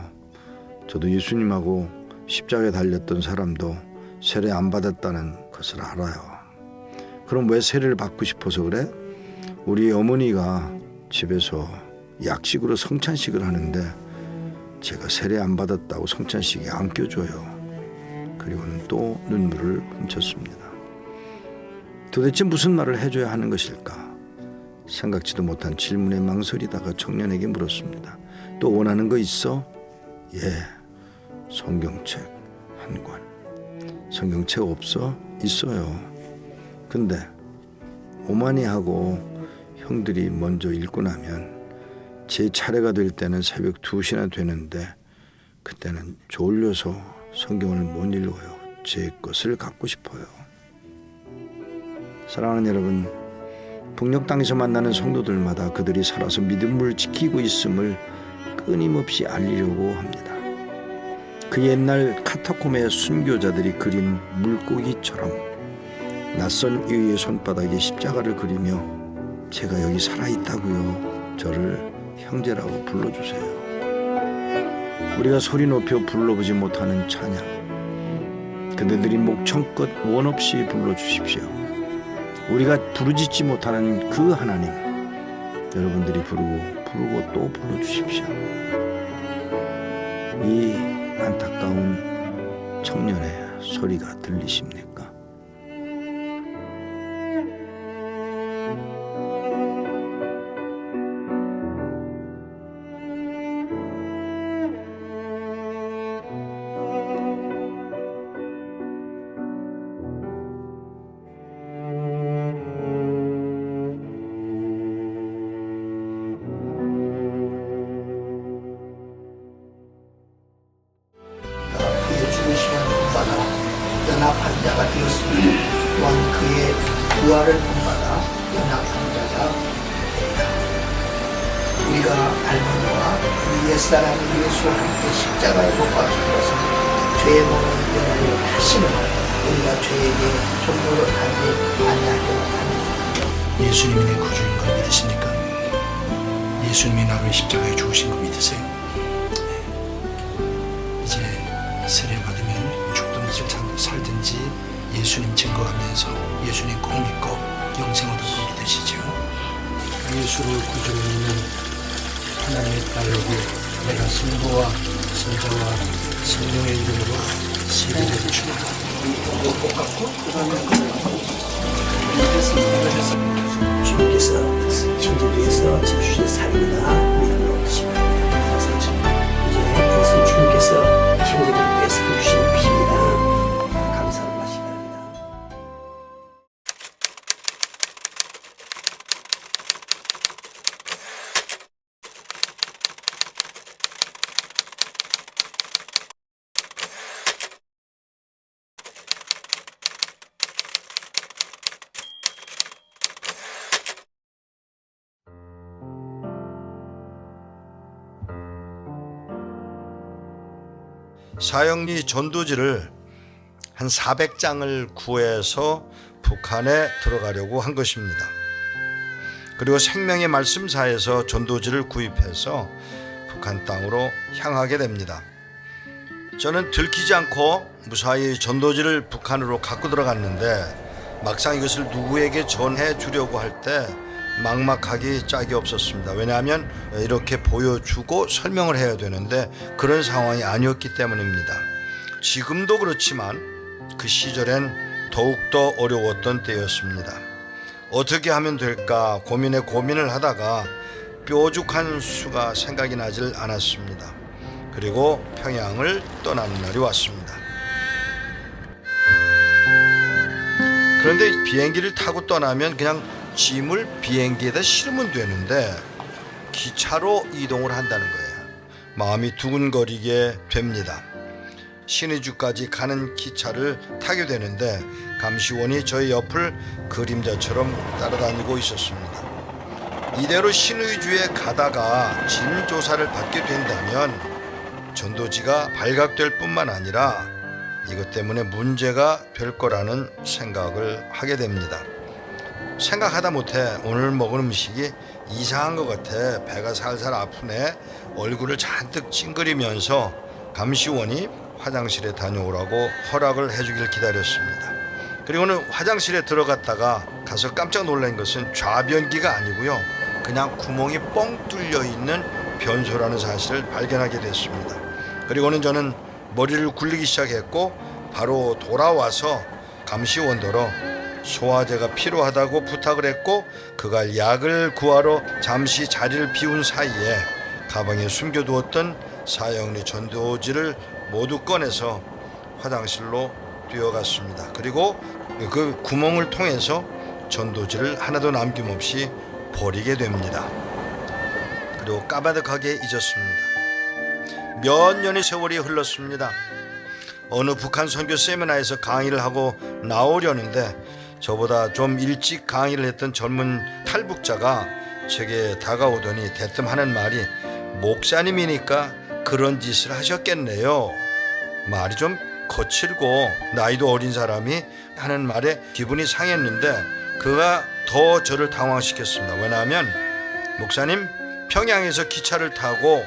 저도 예수님하고 십자가에 달렸던 사람도 세례 안 받았다는 것을 알아요. 그럼 왜 세례를 받고 싶어서 그래? 우리 어머니가 집에서 약식으로 성찬식을 하는데 제가 세례 안 받았다고 성찬식에 안 껴줘요. 그리고는 또 눈물을 훔쳤습니다. 도대체 무슨 말을 해줘야 하는 것일까? 생각지도 못한 질문에 망설이다가 청년에게 물었습니다. 또 원하는 거 있어? 예, 성경책 한 권. 성경책 없어? 있어요. 근데 오마니하고 형들이 먼저 읽고 나면 제 차례가 될 때는 새벽 2시나 되는데 그때는 졸려서 성경을 못 읽어요. 제 것을 갖고 싶어요. 사랑하는 여러분, 북녘 땅에서 만나는 성도들마다 그들이 살아서 믿음을 지키고 있음을 끊임없이 알리려고 합니다. 그 옛날 카타콤의 순교자들이 그린 물고기처럼 낯선 이의 손바닥에 십자가를 그리며 제가 여기 살아있다고요. 저를 형제라고 불러주세요. 우리가 소리 높여 불러보지 못하는 찬양, 그대들이 목청껏 원없이 불러주십시오. 우리가 부르짖지 못하는 그 하나님, 여러분들이 부르고 또 불러주십시오. 이 안타까운 청년의 소리가 들리십니까? 그의 죽으심을 본받아 연합한 자가 되었으니 또한 그의 부활을 본받아 연합한 자가 되리라. 우리가 알므로와 그 옛사람 예수와 함께 십자가에 못 박힌 것은 죄의 몸을 연하여 하심을 우리가 죄에게 종로로 하지 않냐고 합니다. 예수님이 내 구주인 걸 믿으십니까? 예수님이 나를 십자가에 죽으신 거 믿으세요? 이제 세례 받으면 죽든지 살든지 예수님 증거하면서 예수님 꼭 믿고 영생 얻을 거 믿으시죠? 예수를 구주로 믿는 하나님의 딸에게 내가 성부와 성자와 성령의 이름으로 세례를 줍니다. 주님께서 천지도에서 제주의 살인이나 믿음으로 오시면 이제 예수 주님께서 천지도에서 주신 피입니다. 감사를 마시기 바랍니다. 사형리 전도지를 한 400장을 구해서 북한에 들어가려고 한 것입니다. 그리고 생명의 말씀사에서 전도지를 구입해서 북한 땅으로 향하게 됩니다. 저는 들키지 않고 무사히 전도지를 북한으로 갖고 들어갔는데 막상 이것을 누구에게 전해 주려고 할 때 막막하기 짝이 없었습니다. 왜냐하면 이렇게 보여주고 설명을 해야 되는데 그런 상황이 아니었기 때문입니다. 지금도 그렇지만 그 시절엔 더욱더 어려웠던 때였습니다. 어떻게 하면 될까 고민을 하다가 뾰족한 수가 생각이 나질 않았습니다. 그리고 평양을 떠나는 날이 왔습니다. 그런데 비행기를 타고 떠나면 그냥 짐을 비행기에다 실으면 되는데 기차로 이동을 한다는 거예요. 마음이 두근거리게 됩니다. 신의주까지 가는 기차를 타게 되는데 감시원이 저희 옆을 그림자처럼 따라다니고 있었습니다. 이대로 신의주에 가다가 짐 조사를 받게 된다면 전도지가 발각될 뿐만 아니라 이것 때문에 문제가 될 거라는 생각을 하게 됩니다. 생각하다 못해 오늘 먹은 음식이 이상한 것 같아 배가 살살 아프네, 얼굴을 잔뜩 찡그리면서 감시원이 화장실에 다녀오라고 허락을 해주길 기다렸습니다. 그리고는 화장실에 들어갔다가 가서 깜짝 놀란 것은 좌변기가 아니고요, 그냥 구멍이 뻥 뚫려 있는 변소라는 사실을 발견하게 됐습니다. 그리고는 저는 머리를 굴리기 시작했고 바로 돌아와서 감시원더러 소화제가 필요하다고 부탁을 했고 그가 약을 구하러 잠시 자리를 비운 사이에 가방에 숨겨두었던 사형리 전도지를 모두 꺼내서 화장실로 뛰어갔습니다. 그리고 그 구멍을 통해서 전도지를 하나도 남김없이 버리게 됩니다. 그리고 까마득하게 잊었습니다. 몇 년의 세월이 흘렀습니다. 어느 북한 선교 세미나에서 강의를 하고 나오려는데 저보다 좀 일찍 강의를 했던 젊은 탈북자가 제게 다가오더니 대뜸 하는 말이 목사님이니까 그런 짓을 하셨겠네요. 말이 좀 거칠고 나이도 어린 사람이 하는 말에 기분이 상했는데 그가 더 저를 당황시켰습니다. 왜냐하면 목사님 평양에서 기차를 타고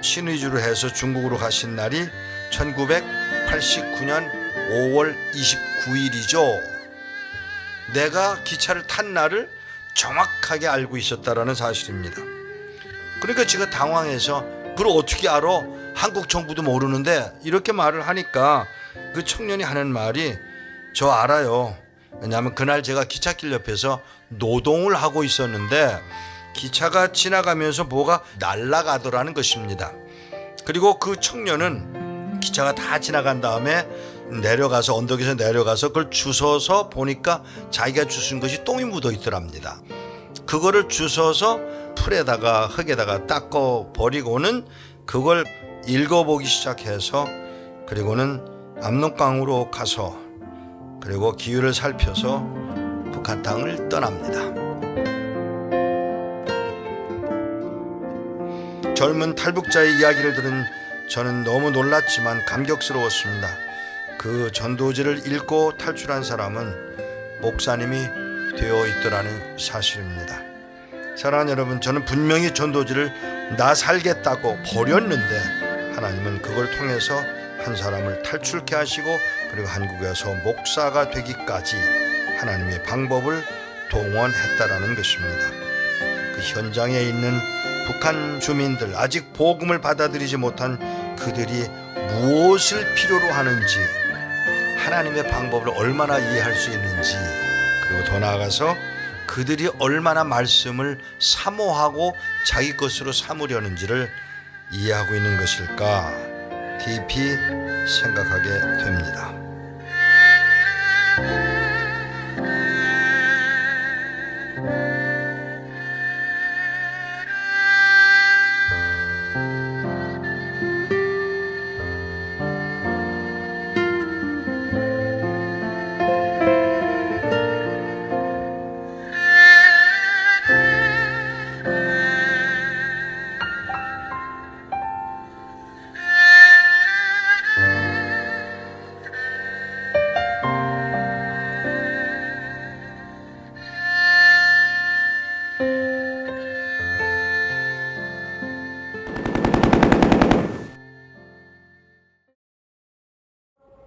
신의주를 해서 중국으로 가신 날이 1989년 5월 29일이죠. 내가 기차를 탄 날을 정확하게 알고 있었다라는 사실입니다. 그러니까 제가 당황해서 그걸 어떻게 알아? 한국 정부도 모르는데, 이렇게 말을 하니까 그 청년이 하는 말이 저 알아요. 왜냐하면 그날 제가 기찻길 옆에서 노동을 하고 있었는데 기차가 지나가면서 뭐가 날아가더라는 것입니다. 그리고 그 청년은 기차가 다 지나간 다음에 내려가서 언덕에서 내려가서 그걸 주워서 보니까 자기가 주운 것이 똥이 묻어 있더랍니다. 그거를 주워서 풀에다가 흙에다가 닦아 버리고는 그걸 읽어보기 시작해서 그리고는 압록강으로 가서 그리고 기후를 살펴서 북한 땅을 떠납니다. 젊은 탈북자의 이야기를 들은 저는 너무 놀랐지만 감격스러웠습니다. 그 전도지를 읽고 탈출한 사람은 목사님이 되어 있더라는 사실입니다. 사랑하는 여러분, 저는 분명히 전도지를 나 살겠다고 버렸는데 하나님은 그걸 통해서 한 사람을 탈출케 하시고 그리고 한국에 와서 목사가 되기까지 하나님의 방법을 동원했다라는 것입니다. 그 현장에 있는 북한 주민들, 아직 복음을 받아들이지 못한 그들이 무엇을 필요로 하는지, 하나님의 방법을 얼마나 이해할 수 있는지, 그리고 더 나아가서 그들이 얼마나 말씀을 사모하고 자기 것으로 삼으려는지를 이해하고 있는 것일까 깊이 생각하게 됩니다.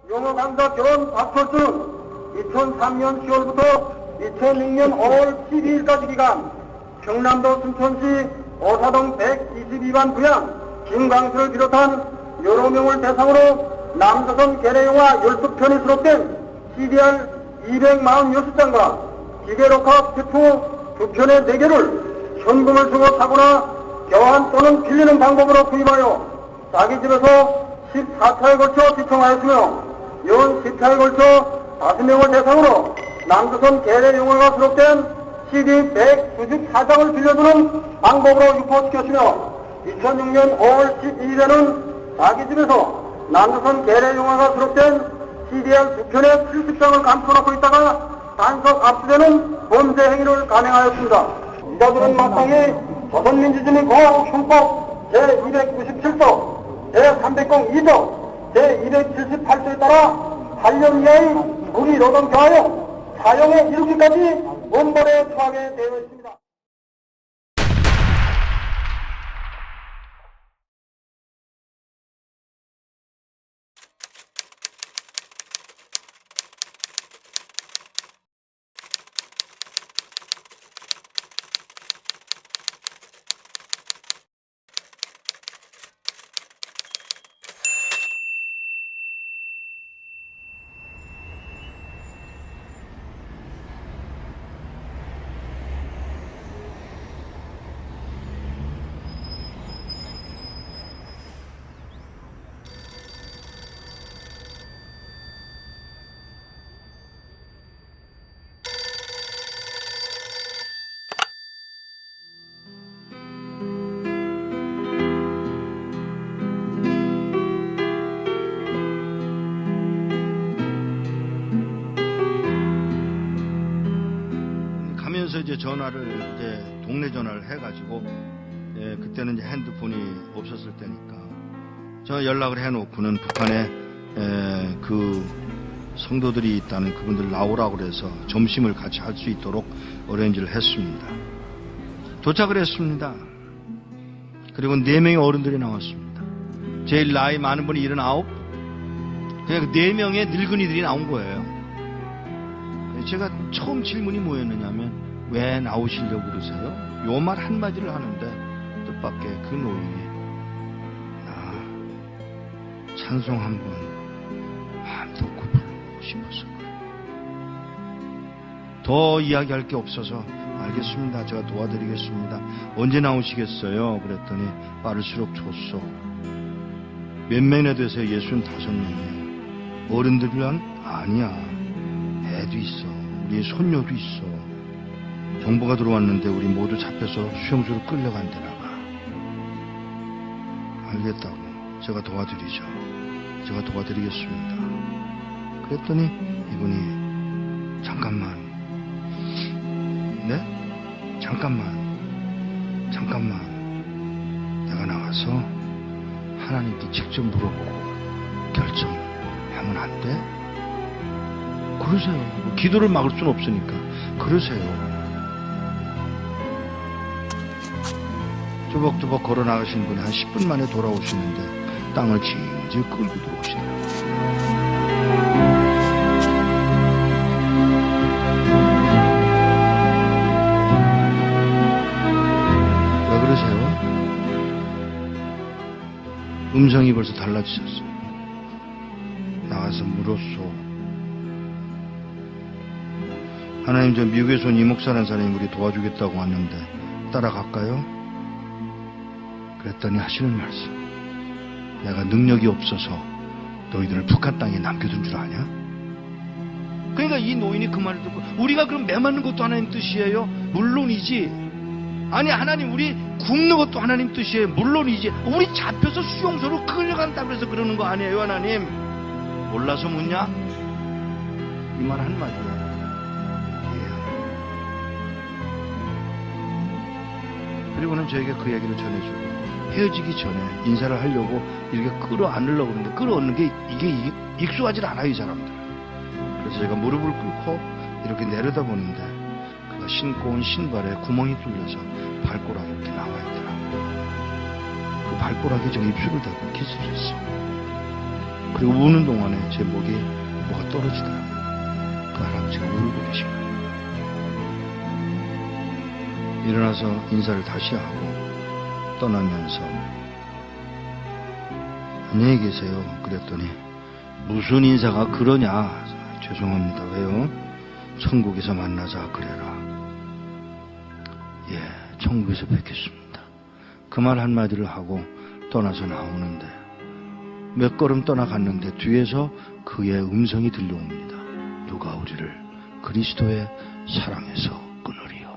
용어강사 결혼 박철수는 2003년 10월부터 2006년 5월 12일까지 기간 경남도 순천시 오사동 122반 부양 김광수를 비롯한 여러 명을 대상으로 남조선 계례영화 12편이 수록된 CDR 246장과 기계록화 테프 2편의 4개를 현금을 주고 사거나 교환 또는 빌리는 방법으로 구입하여 자기 집에서 14차에 걸쳐 시청하였으며 연 10차에 걸쳐 5명을 대상으로 남조선 계례 영화가 수록된 CD 194장을 빌려주는 방법으로 유포시켰으며 2006년 5월 12일에는 자기 집에서 남조선 계례 영화가 수록된 CDR 2편의 70장을 감춰놓고 있다가 단속 압수되는 범죄 행위를 감행하였습니다. 이자들은 마땅히 조선민주주의 공화국 형법 제297조 제302조 제278조에 따라 8년 이하의 무리 노동 경하여 사용에 이르기까지 원본에 처하게 되어 있습니다. 가면서 이제 전화를 이제 동네 전화를 해가지고 그때는 이제 핸드폰이 없었을 때니까 저 연락을 해놓고는 북한에 그 성도들이 있다는 그분들 나오라고 그래서 점심을 같이 할 수 있도록 어레인지를 했습니다. 도착을 했습니다. 그리고 4명의 어른들이 나왔습니다. 제일 나이 많은 분이 79, 그냥 4명의 늙은이들이 나온 거예요. 제가 처음 질문이 뭐였느냐면 왜 나오시려고 그러세요? 요 말 한마디를 하는데 뜻밖의 그 노인이 나 찬송 한번 마음 놓고 부르고 싶어서 그래요. 더 이야기할 게 없어서 알겠습니다. 제가 도와드리겠습니다. 언제 나오시겠어요? 그랬더니 빠를수록 좋소. 몇 명이나 되세요? 65명이에요. 어른들이란 아니야. 애도 있어. 우리 손녀도 있어. 정보가 들어왔는데 우리 모두 잡혀서 수용소로 끌려간다나 봐. 알겠다고. 제가 도와드리죠. 제가 도와드리겠습니다. 그랬더니 이분이 잠깐만. 네? 잠깐만. 내가 나가서 하나님께 직접 물어보고 결정하면 안 돼? 그러세요. 뭐 기도를 막을 수는 없으니까. 그러세요. 조벅조벅 걸어 나가신 분이 한 10분 만에 돌아오시는데 땅을 질질 끌고 들어오시더라고요. 왜 그러세요? 음성이 벌써 달라지셨어요. 나가서 물었소. 하나님, 저 미국에서 온 이목사라는 사람이 우리 도와주겠다고 왔는데 따라갈까요? 그랬더니 하시는 말씀, 내가 능력이 없어서 너희들을 북한 땅에 남겨둔 줄 아냐? 그러니까 이 노인이 그 말을 듣고 우리가 그럼 매맞는 것도 하나님 뜻이에요? 물론이지. 아니 하나님, 우리 굶는 것도 하나님 뜻이에요? 물론이지. 우리 잡혀서 수용소로 끌려간다고 그래서 그러는 거 아니에요 하나님? 몰라서 묻냐? 이 말 한마디야. 그리고는 저에게 그 얘기를 전해주고 헤어지기 전에 인사를 하려고 이렇게 끌어안으려고 그러는데 끌어안는 게 이게 익숙하지 않아요, 이 사람들. 그래서 제가 무릎을 꿇고 이렇게 내려다보는데 그가 신고 온 신발에 구멍이 뚫려서 발가락이 이렇게 나와 있더라고요. 그 발가락에 저 입술을 대고 키스를 했어요. 그리고 우는 동안에 제 목에 뭐가 떨어지더라고요. 그 할아버지가 울고 계신 거예요. 일어나서 인사를 다시 하고 떠나면서 안녕히 계세요. 그랬더니 무슨 인사가 그러냐. 죄송합니다. 왜요? 천국에서 만나자 그래라. 예, 천국에서 뵙겠습니다. 그 말 한마디를 하고 떠나서 나오는데 몇 걸음 떠나갔는데 뒤에서 그의 음성이 들려옵니다. 누가 우리를 그리스도의 사랑에서 끊으리요.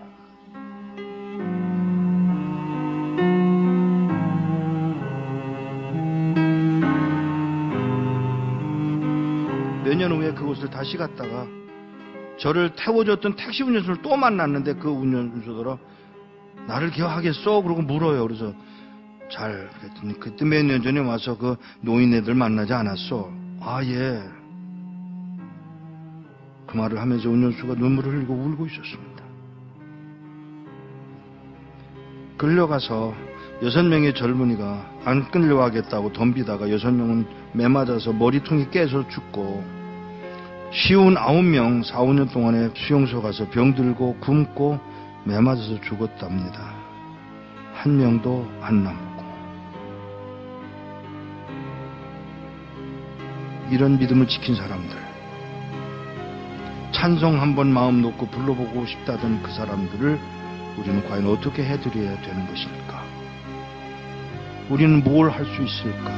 몇 년 후에 그곳을 다시 갔다가 저를 태워줬던 택시 운전수를 또 만났는데 그 운전수더러 나를 기억하겠어? 그러고 물어요. 그래서 잘 그랬더니 그때 몇 년 전에 와서 그 노인네들 만나지 않았어. 아, 예. 그 말을 하면서 은연수가 눈물을 흘리고 울고 있었습니다. 끌려가서 6명의 젊은이가 안 끌려가겠다고 덤비다가 6명은 매 맞아서 머리통이 깨서 죽고 쉬운 9명 4, 5년 동안에 수용소 가서 병들고 굶고 매 맞아서 죽었답니다. 한 명도 안 남았고. 이런 믿음을 지킨 사람들, 찬송 한번 마음 놓고 불러보고 싶다던 그 사람들을 우리는 과연 어떻게 해드려야 되는 것입니까? 우리는 뭘 할 수 있을까?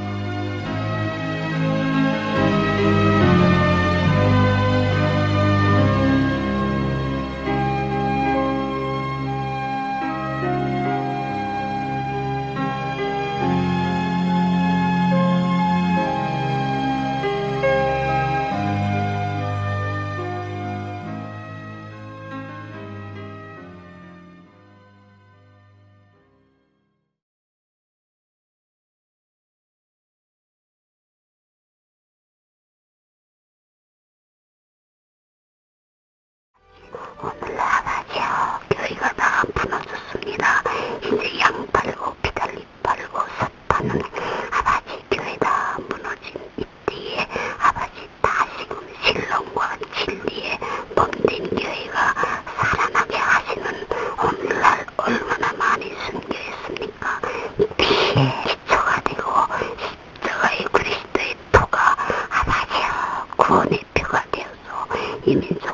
오늘 아버지요, 교회가 다 무너졌습니다. 이제 양 팔고 비달리 팔고 sat하는 아버지 교회 다 무너진 이때에 아버지 다시금 신령과 진리에 몸된 교회가 살아나게 하시는 오늘날 얼마나 많이 순교했습니까? 피에 기초가 되고 십자가의 그리스도의 토가 아버지요, 구원의 표가 되어서 이 민족